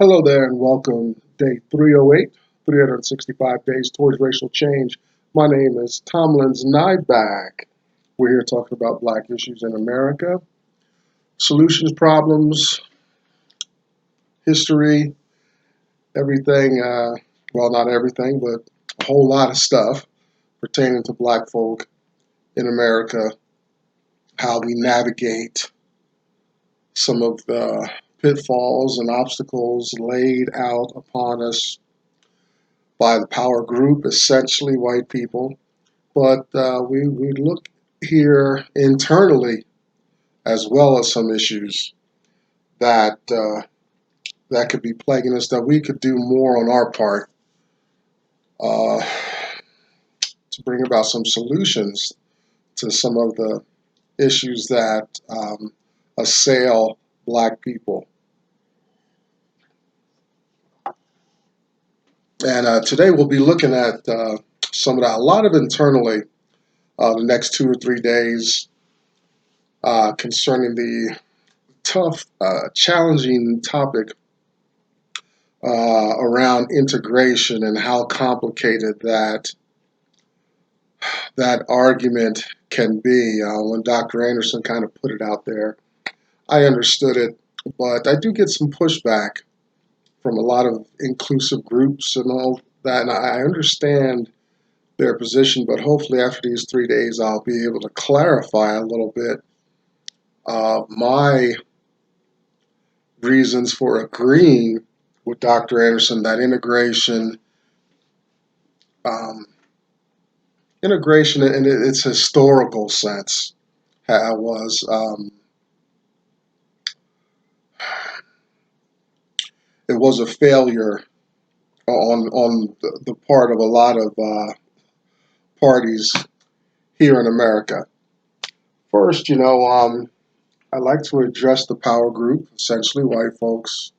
Hello there and welcome. Day 308, 365 days towards racial change. My name is Tomlins Nyback. We're here talking about black issues in America, solutions, problems, history, everything, well, not everything, but a whole lot of stuff pertaining to black folk in America, how we navigate some of the pitfalls and obstacles laid out upon us by the power group, essentially white people. But we look here internally as well as some issues that that could be plaguing us, that we could do more on our part uh, to bring about some solutions to some of the issues that assail black people. And today we'll be looking at some of that, a lot of internally, the next 2 or 3 days concerning the tough, challenging topic around integration and how complicated that argument can be. When Dr. Anderson kind of put it out there, I understood it, but I do get some pushback from a lot of inclusive groups and all that, and I understand their position, but hopefully after these 3 days I'll be able to clarify a little bit my reasons for agreeing with Dr. Anderson that um, integration in its historical sense was it was a failure on the part of a lot of parties here in America. First, I like to address the power group, essentially white folks.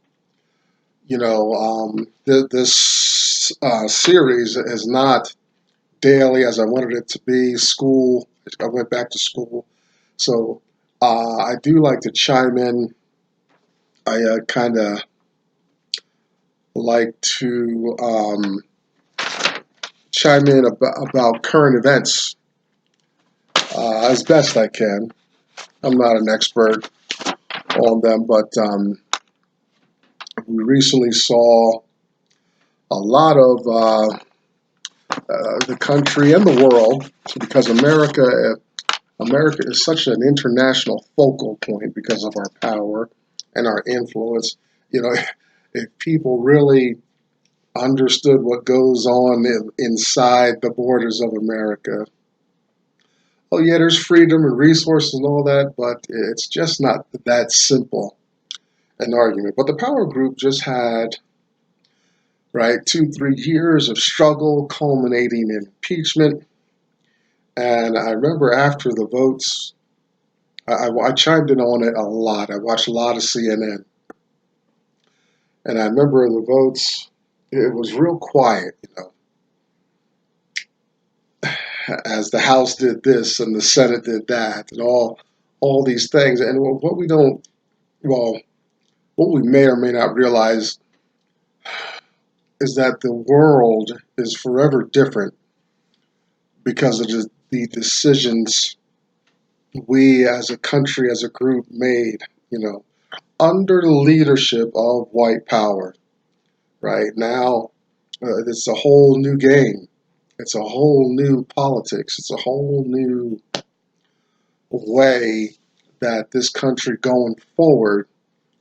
This series is not daily as I wanted it to be. School, I went back to school, so I do like to chime in. I kind of like to chime in about current events as best I can. I'm not an expert on them, but we recently saw a lot of the country and the world, because America is such an international focal point because of our power and our influence. You know, if people really understood what goes on inside the borders of America, oh yeah, there's freedom and resources and all that, but it's just not that simple an argument. But the power group just had, right, 2, 3 years of struggle culminating in impeachment. And I remember after the votes, I chimed in on it a lot. I watched a lot of CNN. And I remember the votes, it was real quiet, as the House did this and the Senate did that and all these things. And what we don't, well, what we may or may not realize is that the world is forever different because of the decisions we as a country, as a group made, under the leadership of white power. Right now, it's a whole new game. It's a whole new politics. It's a whole new way that this country going forward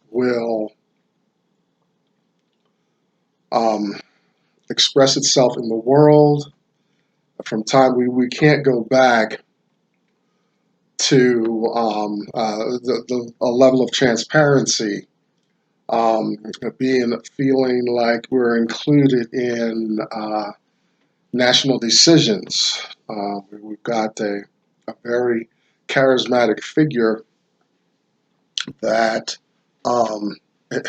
will um, express itself in the world. From time we can't go back to a level of transparency, feeling like we're included in national decisions. We've got a very charismatic figure that um, it,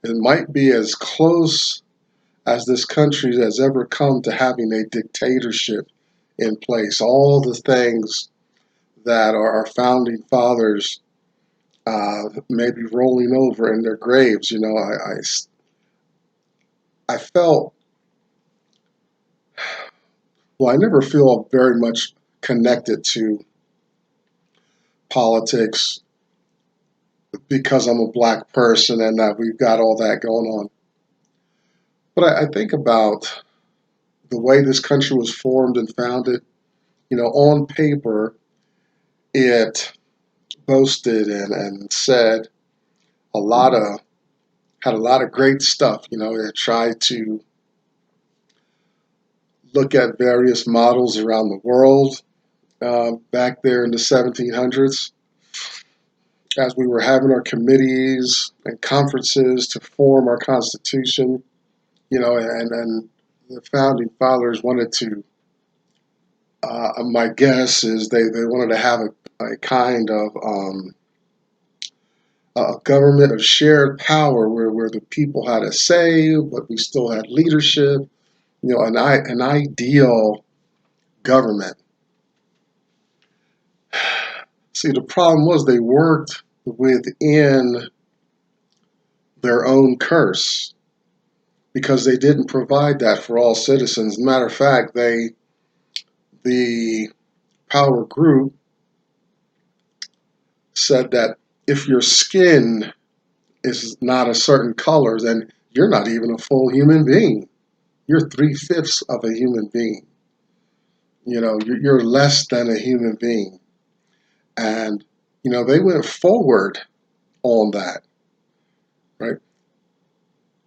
it might be as close as this country has ever come to having a dictatorship in place. All the things that our founding fathers may be rolling over in their graves. I felt, well, I never feel very much connected to politics because I'm a black person and that we've got all that going on. But I think about the way this country was formed and founded. On paper, it boasted and said a lot of had a lot of great stuff. It tried to look at various models around the world back there in the 1700s as we were having our committees and conferences to form our Constitution. And the founding fathers wanted to. My guess is they wanted to have a kind of a government of shared power where the people had a say, but we still had leadership. An ideal government. See, the problem was they worked within their own curse because they didn't provide that for all citizens. Matter of fact, the power group said that if your skin is not a certain color, then you're not even a full human being. You're three-fifths of a human being. You're less than a human being. And, they went forward on that, right?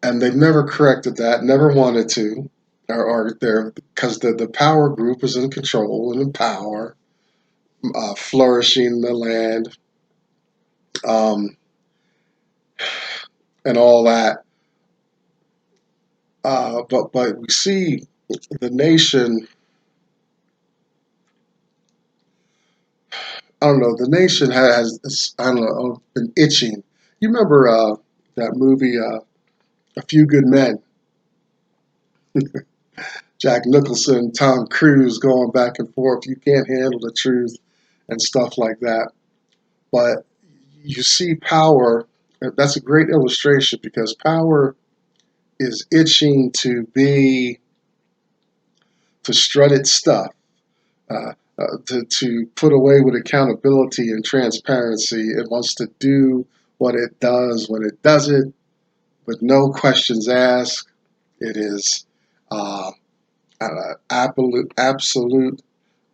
And they've never corrected that, never wanted to, or they're, because the power group is in control and in power, flourishing the land, um, and all that. But we see the nation. I don't know. The nation has I don't know been itching. You remember that movie, A Few Good Men? Jack Nicholson, Tom Cruise going back and forth. You can't handle the truth and stuff like that. But you see power. That's a great illustration because power is itching to strut its stuff, to put away with accountability and transparency. It wants to do what it does when it does it, with no questions asked. It is uh, absolute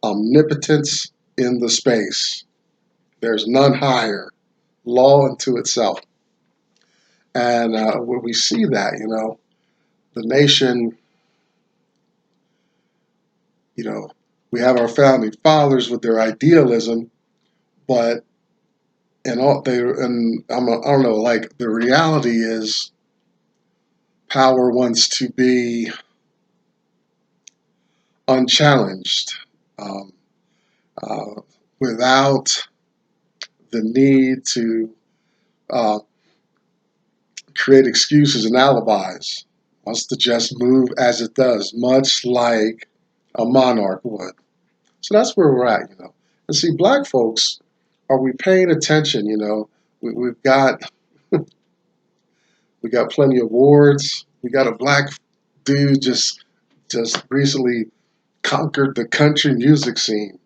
omnipotence in the space. There's none higher, law unto itself. And when we see that, the nation, you know, we have our founding fathers with their idealism, but I don't know, like the reality is power wants to be unchallenged, um, uh, without the need to uh, create excuses and alibis. Wants to just move as it does, much like a monarch would. So that's where we're at. And see, black folks, are we paying attention? We've got we got plenty of awards. We got a black dude just recently conquered the country music scene.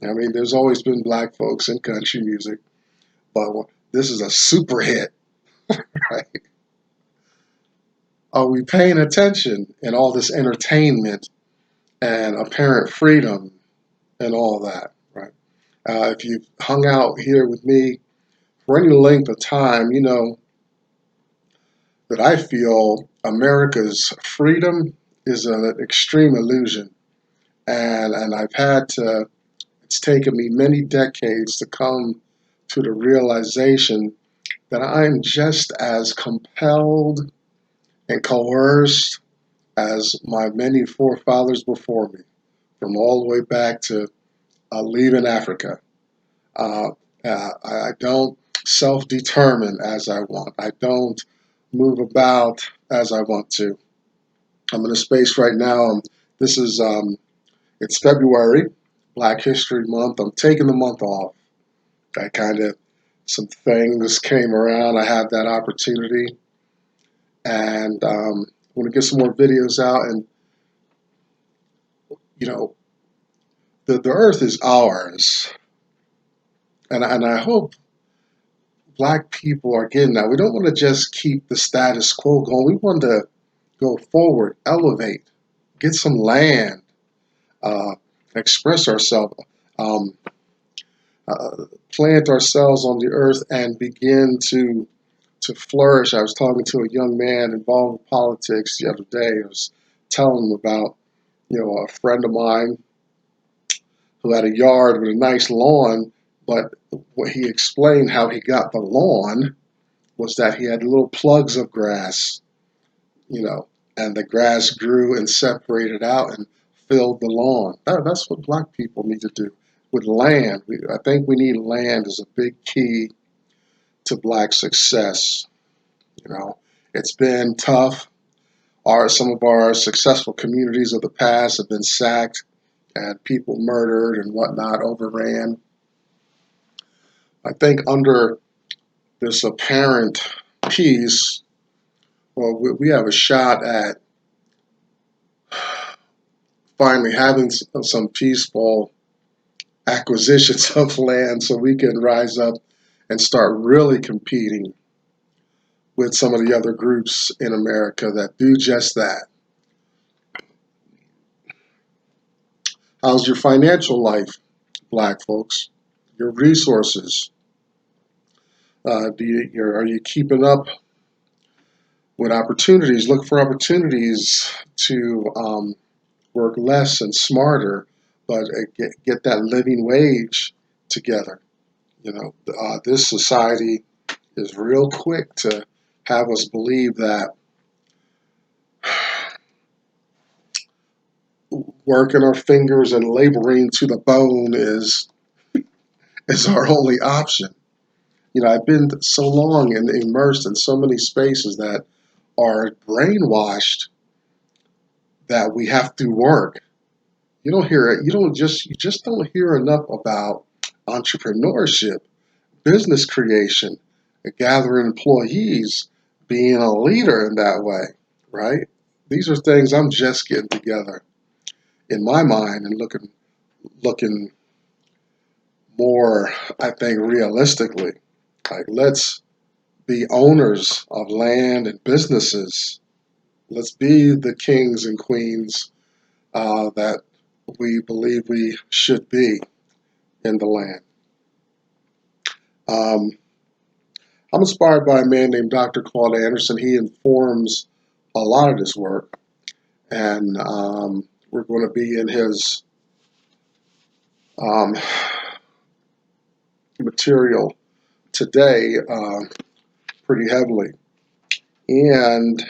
I mean, there's always been black folks in country music, but this is a super hit, right? Are we paying attention in all this entertainment and apparent freedom and all that, right? If you've hung out here with me for any length of time, you know that I feel America's freedom is an extreme illusion. And it's taken me many decades to come to the realization that I'm just as compelled and coerced as my many forefathers before me, from all the way back to leaving Africa. Uh, I don't self-determine as I want. I don't move about as I want to. I'm in a space right now. This is it's February, Black History Month. I'm taking the month off. I kind of some things came around. I had that opportunity, and want to get some more videos out, and you know, the earth is ours, and I hope black people are getting that. We don't want to just keep the status quo going. We want to go forward, elevate, get some land, uh, express ourselves, um, plant ourselves on the earth, and begin to flourish. I was talking to a young man involved in politics the other day. I was telling him about, a friend of mine who had a yard with a nice lawn, but what he explained how he got the lawn was that he had little plugs of grass, and the grass grew and separated out and filled the lawn. That's what black people need to do with land. I think we need land as a big key to black success. It's been tough. Some of our successful communities of the past have been sacked and people murdered and whatnot, overran. I think under this apparent peace, well, we have a shot at finally having some peaceful acquisitions of land so we can rise up and start really competing with some of the other groups in America that do just that. How's your financial life, black folks? Your resources? Are you keeping up with opportunities? Look for opportunities to work less and smarter, but get that living wage together. This society is real quick to have us believe that working our fingers and laboring to the bone is our only option. I've been so long and immersed in so many spaces that are brainwashed that we have to work. You don't hear it. You just don't hear enough about entrepreneurship, business creation, gathering employees, being a leader in that way, right? These are things I'm just getting together in my mind and looking more, I think, realistically. Like, let's be owners of land and businesses. Let's be the kings and queens that we believe we should be in the land. Um, I'm inspired by a man named Dr. Claud Anderson. He informs a lot of this work, and we're going to be in his um, material today pretty heavily. And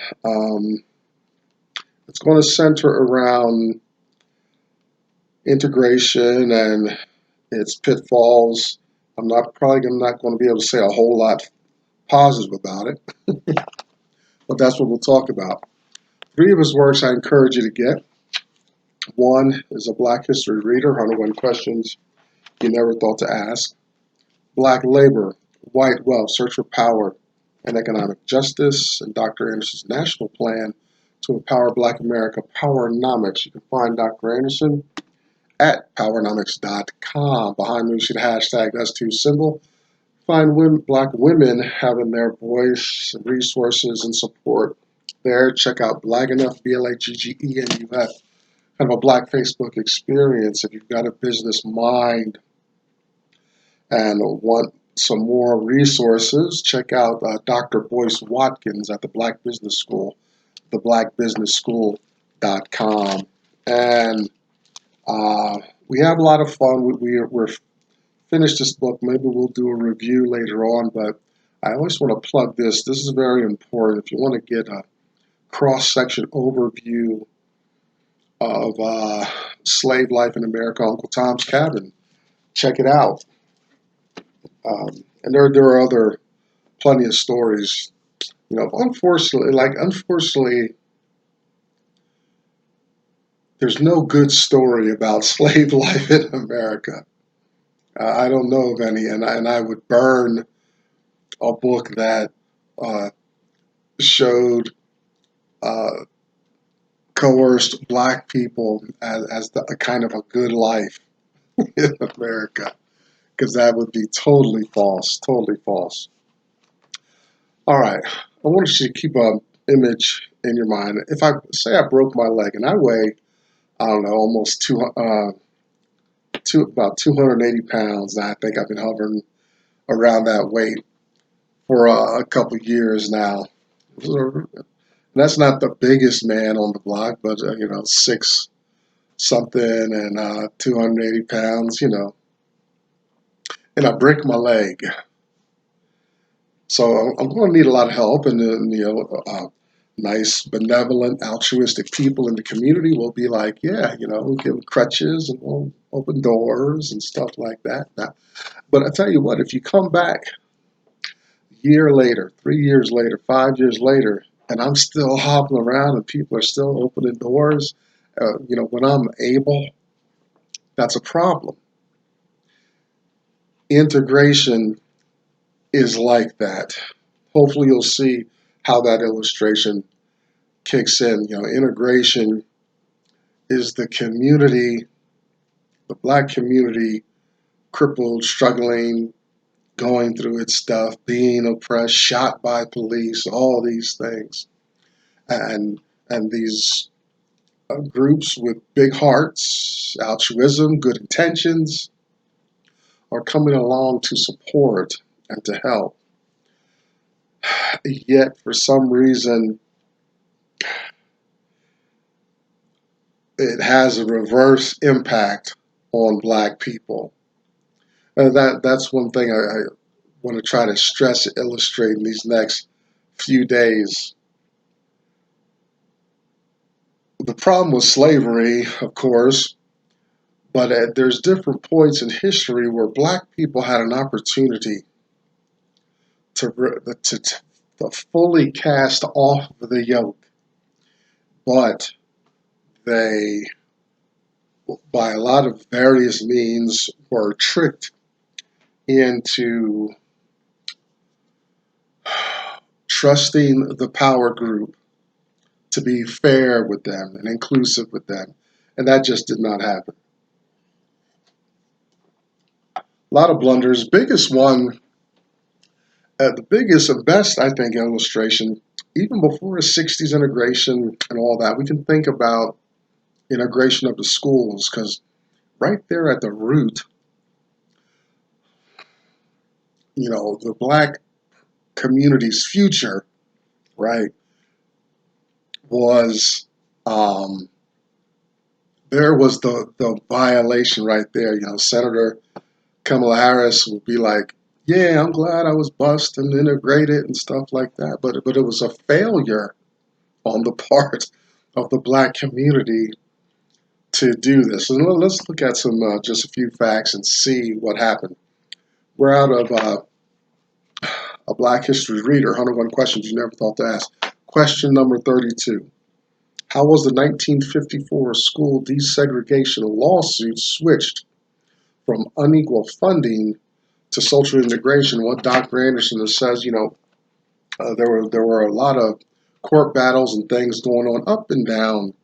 it's going to center around integration and its pitfalls. I'm not going to be able to say a whole lot positive about it, but that's what we'll talk about. 3 of his works I encourage you to get. One is a Black History Reader, 101 Questions You Never Thought to Ask. Black Labor, White Wealth, Search for Power and Economic Justice, and Dr. Anderson's National Plan to Empower Black America, Powernomics. You can find Dr. Anderson at powernomics.com. Behind me, you should hashtag us2 symbol. Find black women having their voice, resources, and support there. Check out Black Enough, BLAGGENUF, kind of a black Facebook experience. If you've got a business mind and want some more resources, check out Dr. Boyce Watkins at the Black Business School, theblackbusinessschool.com. And we have a lot of fun. We're finished this book. Maybe we'll do a review later on, but I always want to plug this. This is very important. If you want to get a cross-section overview of slave life in America, Uncle Tom's Cabin, check it out. And there are other plenty of stories. Unfortunately, there's no good story about slave life in America. I don't know of any, and I would burn a book that showed coerced black people as a kind of a good life in America, because that would be totally false, totally false. All right, I want you to keep an image in your mind. If I say I broke my leg and I weigh, I don't know, almost about 280 pounds, and I think I've been hovering around that weight for a couple years now. That's not the biggest man on the block, but 6 something and 280 pounds, and I break my leg. So I'm going to need a lot of help, and nice, benevolent, altruistic people in the community will be like, yeah, we'll give them crutches and we'll open doors and stuff like that. But I tell you what, if you come back a year later, 3 years later, 5 years later, and I'm still hobbling around and people are still opening doors, when I'm able, that's a problem. Integration is like that. Hopefully you'll see how that illustration kicks in. Integration is the community, the black community, crippled, struggling, going through its stuff, being oppressed, shot by police, all these things. And these groups with big hearts, altruism, good intentions, are coming along to support and to help. Yet, for some reason, it has a reverse impact on black people. That's one thing I want to try to stress and illustrate in these next few days. The problem with slavery, of course, but there's different points in history where black people had an opportunity to fully cast off the yoke, but they, by a lot of various means, were tricked into trusting the power group to be fair with them and inclusive with them. And that just did not happen. A lot of blunders. Biggest one, the biggest and best, I think, illustration, even before the 60s integration and all that, we can think about integration of the schools, because right there at the root, the black community's future, right, was there was the violation right there. Senator Kamala Harris would be like, yeah, I'm glad I was bused and integrated and stuff like that. But it was a failure on the part of the black community to do this. And let's look at some just a few facts and see what happened. We're out of a Black History Reader, 101 questions you never thought to ask. Question number 32. How was the 1954 school desegregation lawsuit switched from unequal funding to social integration? What Dr. Anderson says, there were a lot of court battles and things going on up and down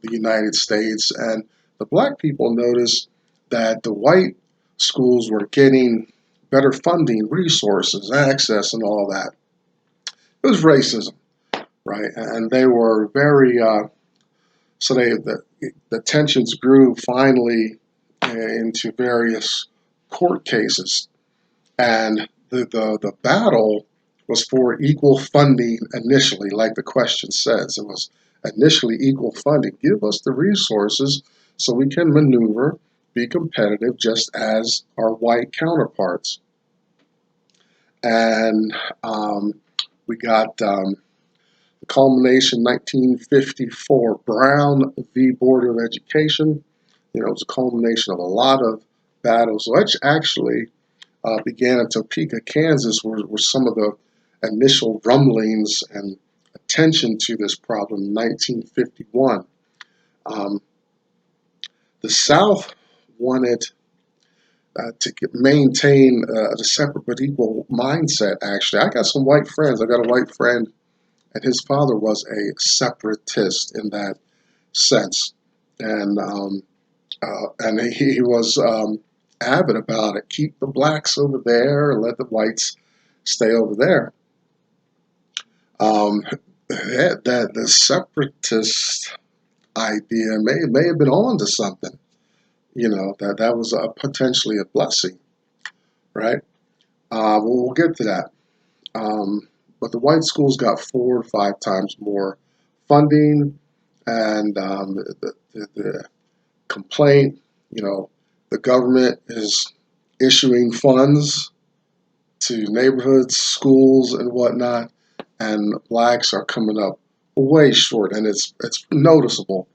the United States, and the black people noticed that the white schools were getting better funding, resources, access, and all that. It was racism, right? And they were very so the tensions grew finally into various court cases, and the battle was for equal funding initially, like the question says. It was initially equal funding. Give us the resources so we can maneuver, be competitive, just as our white counterparts. And we got the culmination 1954, Brown v. Board of Education. It was a culmination of a lot of battles, which actually began in Topeka, Kansas, where some of the initial rumblings and attention to this problem in 1951. The South wanted to maintain a separate but equal mindset, actually. I got some white friends. I got a white friend, and his father was a separatist in that sense. And he was avid about it. Keep the blacks over there and let the whites stay over there. That the separatist idea may have been on to something. That was potentially a blessing, right? We'll get to that. But the white schools got 4 or 5 times more funding, and the complaint, the government is issuing funds to neighborhoods, schools, and whatnot, and blacks are coming up way short, and it's noticeable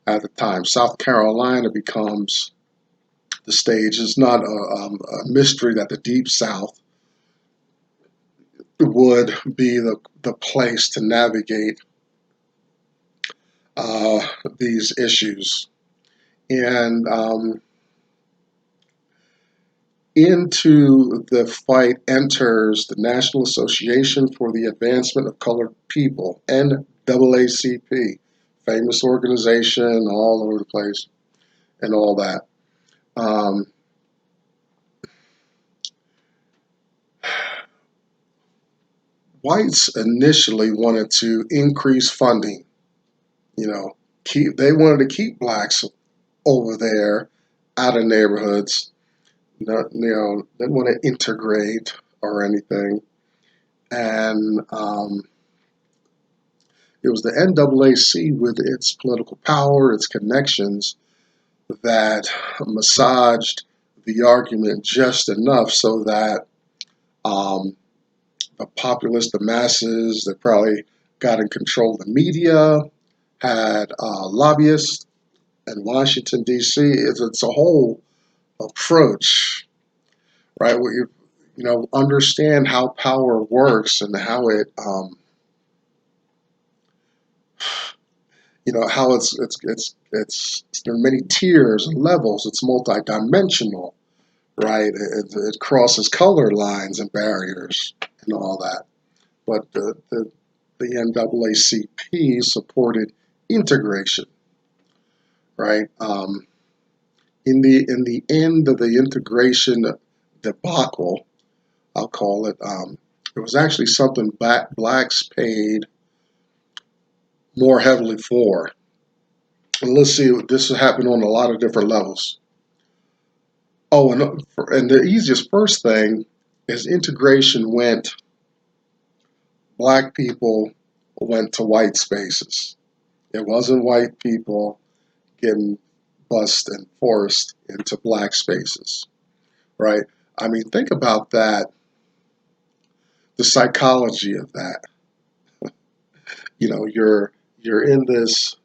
at the time. South Carolina becomes the stage. It's not a mystery that the Deep South would be the place to navigate uh, these issues. And into the fight enters the National Association for the Advancement of Colored People, NAACP, famous organization all over the place and all that. Um, Whites initially wanted to increase funding. They wanted to keep blacks over there out of neighborhoods. Not, didn't want to integrate or anything. And it was the NAAC with its political power, its connections, that massaged the argument just enough so that um, the populace, the masses, that probably got in control of the media, had lobbyists in Washington, D.C. It's a whole approach, right? Where understand how power works and how it, how it's there are many tiers and levels. It's multidimensional, right? It crosses color lines and barriers and all that. But the NAACP supported integration, right? In the end of the integration debacle, I'll call it, it was actually something blacks paid more heavily for. And let's see, this happened on a lot of different levels. Oh, and the easiest first thing is integration went, black people went to white spaces. It wasn't white people getting bussed and forced into black spaces, right? I mean, think about that, the psychology of that. You're in this,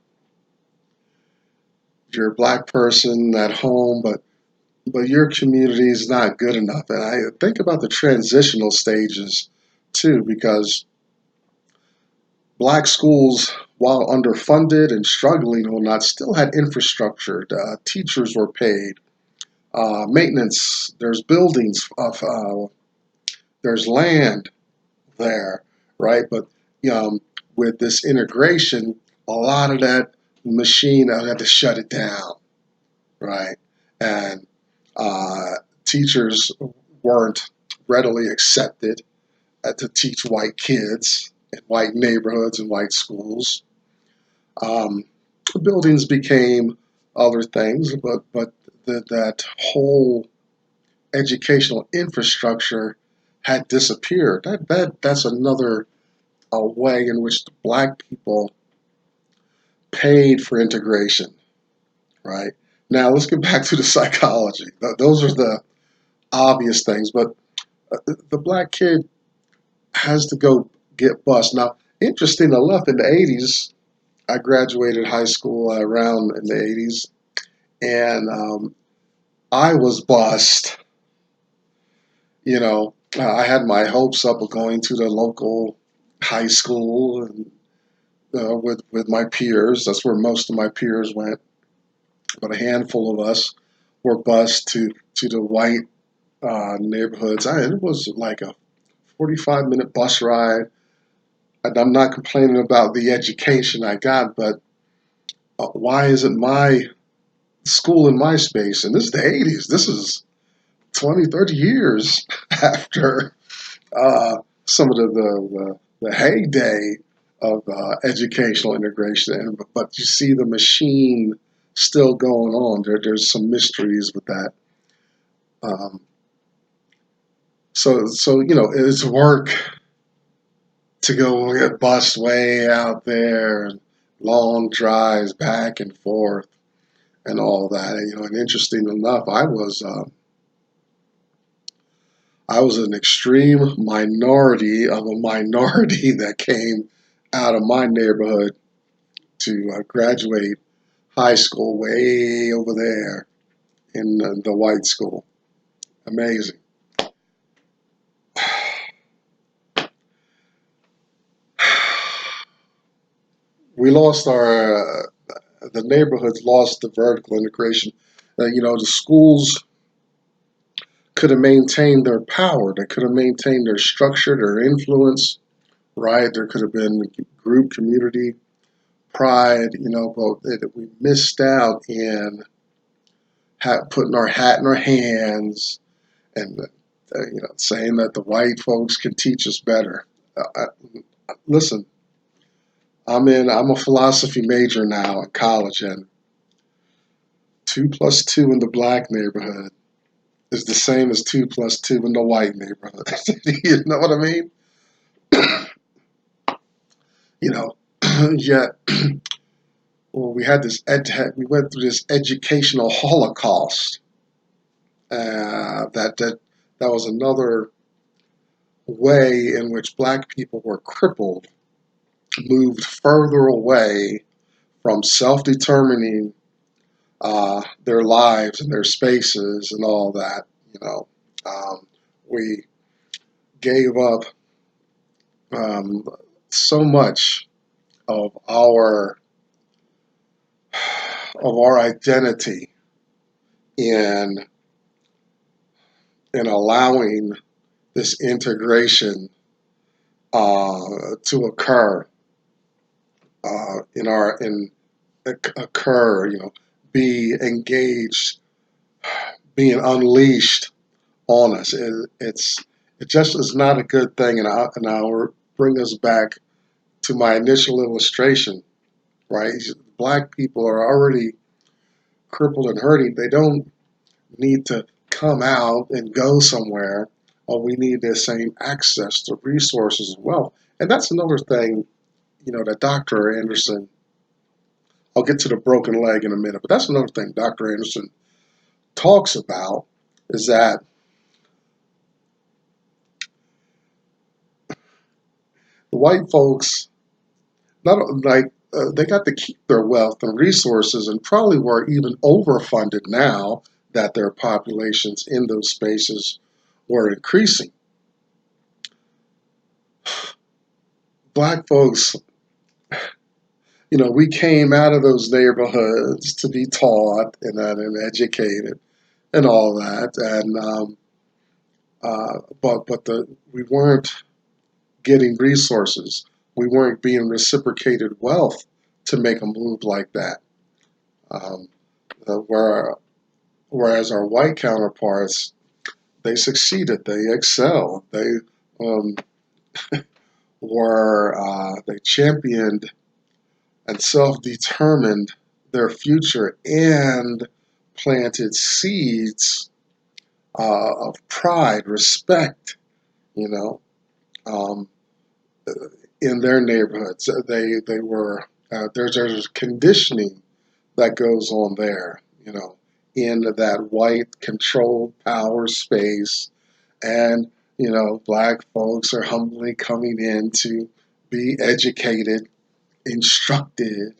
you're a black person at home, but your community is not good enough. And I think about the transitional stages too, because black schools, while underfunded and struggling or not, still had infrastructure. Teachers were paid, maintenance. There's buildings, there's land there, right? But with this integration, a lot of that machine, I had to shut it down, right? And teachers weren't readily accepted to teach white kids in white neighborhoods and white schools. Um, Buildings became other things, but that whole educational infrastructure had disappeared. That's another way in which the black people paid for integration, right? Now let's get back to the psychology. Those are the obvious things, but the black kid has to go get bused. Now, interesting enough, in the 80s, I graduated high school around in the 80s, and I was bused. I had my hopes up of going to the local high school and with my peers. That's where most of my peers went, but a handful of us were bused to the white neighborhoods. It was like a 45-minute bus ride. And I'm not complaining about the education I got, but Why isn't my school in my space? And this is the 80s. This is 20, 30 years after some of the heyday of educational integration. But you see the machine still going on. There's some mysteries with that. Um, so it's work to go get bus way out there and long drives back and forth and all that. And interesting enough, I was an extreme minority of a minority that came out of my neighborhood to graduate high school way over there in the white school. Amazing. We lost the neighborhoods lost the vertical integration. The schools could have maintained their power. They could have maintained their structure, their influence, right? There could have been group community pride, but we missed out in putting our hat in our hands and saying that the white folks can teach us better. Listen, I'm a philosophy major now at college, and 2 plus 2 in the black neighborhood is the same as 2 plus 2 in the white neighborhood. You know what I mean? You know, yet well, we went through this educational holocaust. That was another way in which black people were crippled, moved further away from self-determining their lives and their spaces and all that. You know, we gave up um, so much of our identity in allowing this integration to occur in occur. Be engaged, being unleashed on us. It just is not a good thing, and I'll bring us back to my initial illustration. Right, black people are already crippled and hurting. They don't need to come out and go somewhere. All we need is same access to resources as well. And that's another thing, that Dr. Anderson, I'll get to the broken leg in a minute, but that's another thing Dr. Anderson talks about is that the white folks, not like they got to keep their wealth and resources and probably were even overfunded now that their populations in those spaces were increasing. Black folks, we came out of those neighborhoods to be taught and educated and all that, and but we weren't getting resources. We weren't being reciprocated wealth to make a move like that. Um, where, whereas our white counterparts, they succeeded, they excelled, um, they championed and self-determined their future and planted seeds of pride, respect, you know, um, in their neighborhoods. They were there's conditioning that goes on there, in that white controlled power space, and black folks are humbly coming in to be educated, instructed,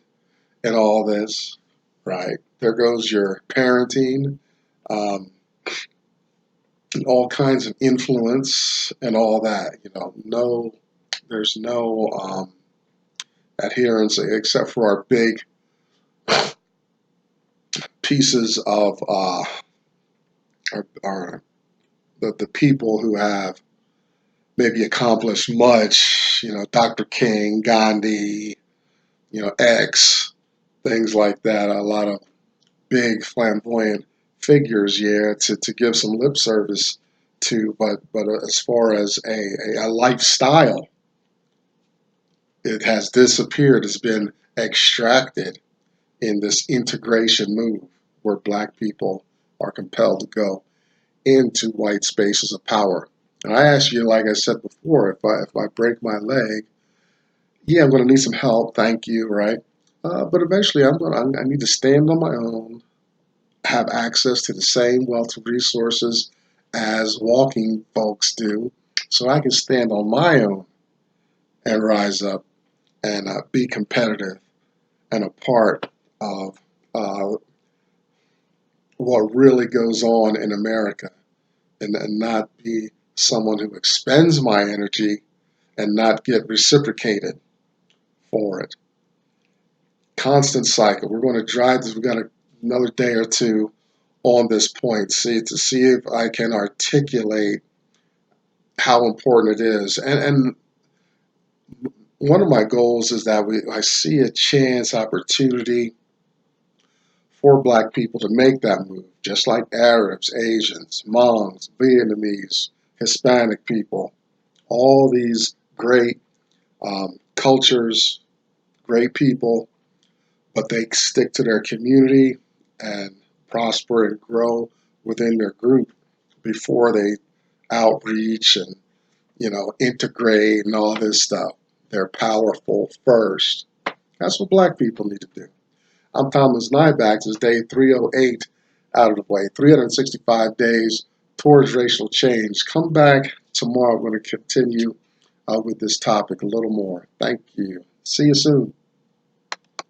and all this. Right there goes your parenting, um, and all kinds of influence and all that. No, there's no adherence except for our big pieces of our the people who have maybe accomplished much. Dr. King, Gandhi, X. things like that. A lot of big flamboyant figures, yeah, to give some lip service to, but as far as a lifestyle, it has disappeared. It's been extracted in this integration move where black people are compelled to go into white spaces of power. And I ask you, like I said before, if I break my leg, yeah, I'm going to need some help. Thank you, right? But eventually, I need to stand on my own, have access to the same wealth of resources as walking folks do, so I can stand on my own and rise up and be competitive and a part of uh, what really goes on in America, and not be someone who expends my energy and not get reciprocated for it. Constant cycle. We're going to drive this. We've got another day or two on this point, see if I can articulate how important it is. And one of my goals is that I see a chance, opportunity for black people to make that move, just like Arabs, Asians, Hmong, Vietnamese, Hispanic people, all these great cultures, great people, but they stick to their community and prosper and grow within their group before they outreach and integrate and all this stuff. They're powerful first. That's what black people need to do. I'm Thomas Nyback. This is day 308 out of the way. 365 days towards racial change. Come back tomorrow. I'm going to continue with this topic a little more. Thank you. See you soon.